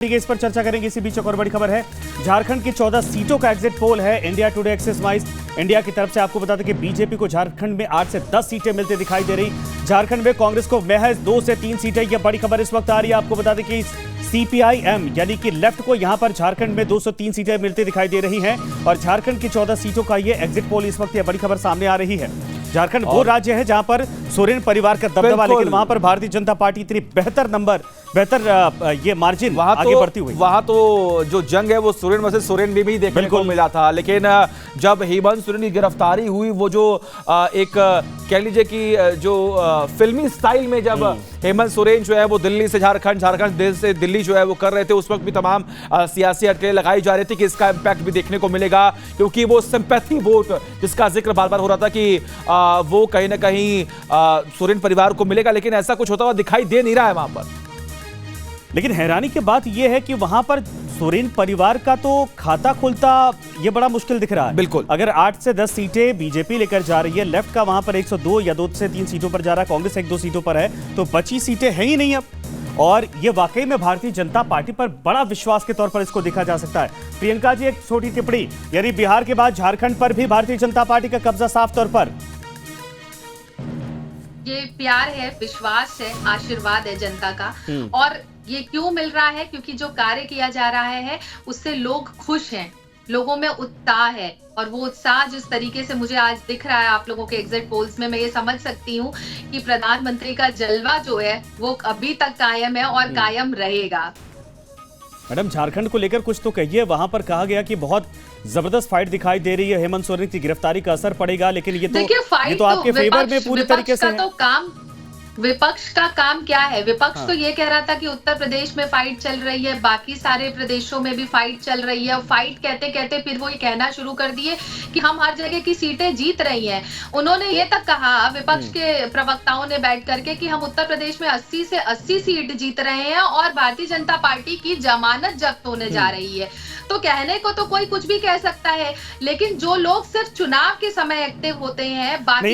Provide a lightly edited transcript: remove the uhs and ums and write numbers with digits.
इस पर चर्चा करेंगे। इसी बीच एक और बड़ी खबर है, झारखंड की 14 सीटों का एग्जिट पोल है India today axis wise India की तरफ से। आपको बता दें कि बीजेपी को झारखंड में 8 से 10 सीटें मिलती दिखाई दे रही। झारखंड में कांग्रेस को महज 2 से 3 सीटें। यह बड़ी खबर इस वक्त आ रही है। आपको बता दें कि सीपीआईएम यानी कि लेफ्ट को यहां पर झारखंड में 203 सीटें मिलती दिखाई दे रही हैं और झारखंड की 14 सीटों का यह एग्जिट पोल इस वक्त यह बड़ी खबर सामने आ रही है। झारखंड वो राज्य है जहां पर सोरेन परिवार का दबदबा, लेकिन वहां पर भारतीय जनता पार्टी इतनी बेहतर ये मार्जिन आगे बढ़ती हुई। वहां तो जो जंग है वो सोरेन वर्सेस सोरेन में भी देखने को मिला था, लेकिन जब हेमंत सोरेन की गिरफ्तारी हुई, वो जो एक कह लीजिए कि जो फिल्मी स्टाइल में जब हेमंत सोरेन जो है वो दिल्ली से झारखंड, झारखंड से दिल्ली जो है वो कर रहे थे, उस वक्त भी तमाम सियासी अटकलें लगाई जा रही थी कि इसका इंपैक्ट भी देखने को मिलेगा, क्योंकि वो सिंपैथी वोट जिसका जिक्र बार बार हो रहा था कि वो कहीं ना कहीं सोरेन परिवार को मिलेगा, लेकिन ऐसा कुछ होता हुआ दिखाई दे नहीं रहा है वहां पर। लेकिन हैरानी की बात यह है कि वहां पर सोरेन परिवार का तो खाता खुलता ये बड़ा मुश्किल दिख रहा है। बिल्कुल, अगर 8 से 10 सीटें बीजेपी लेकर जा रही है, लेफ्ट का वहां पर 102 या 2 से 3 सीटों पर जा रहा है, कांग्रेस 1-2 सीटों पर है, तो बची सीटें हैं ही नहीं अब। और ये वाकई में भारतीय जनता पार्टी पर बड़ा विश्वास के तौर पर इसको देखा जा सकता है। प्रियंका जी, एक छोटी टिप्पणी, यानी बिहार के बाद झारखंड पर भी भारतीय जनता पार्टी का कब्जा साफ तौर पर। ये प्यार है, विश्वास है, आशीर्वाद है जनता का। और ये क्यों मिल रहा है? क्योंकि जो कार्य किया जा रहा है उससे लोग खुश हैं, लोगों में उत्साह है, और वो उत्साह जिस तरीके से मुझे आज दिख रहा है आप लोगों के एग्जिट पोल्स में, मैं ये समझ सकती हूँ कि प्रधानमंत्री का जलवा जो है वो अभी तक कायम है और कायम रहेगा। मैडम, झारखंड को लेकर कुछ तो कहिए। वहां पर कहा गया कि बहुत जबरदस्त फाइट दिखाई दे रही है, हेमंत सोरेन की गिरफ्तारी का असर पड़ेगा, लेकिन ये तो आपके फेवर में पूरी तरीके से है। विपक्ष का काम क्या है? विपक्ष तो ये कह रहा था कि उत्तर प्रदेश में फाइट चल रही है, बाकी सारे प्रदेशों में भी फाइट चल रही है, और फाइट कहते कहते फिर वो ये कहना शुरू कर दिए कि हम हर जगह की सीटें जीत रही हैं। उन्होंने ये तक कहा, विपक्ष के प्रवक्ताओं ने बैठ करके, कि हम उत्तर प्रदेश में 80 से 80 सीट जीत रहे हैं और भारतीय जनता पार्टी की जमानत जब्त होने जा रही है। तो कहने को तो कोई कुछ भी कह सकता है, लेकिन जो लोग सिर्फ चुनाव के समय एक्टिव होते हैं, बाकी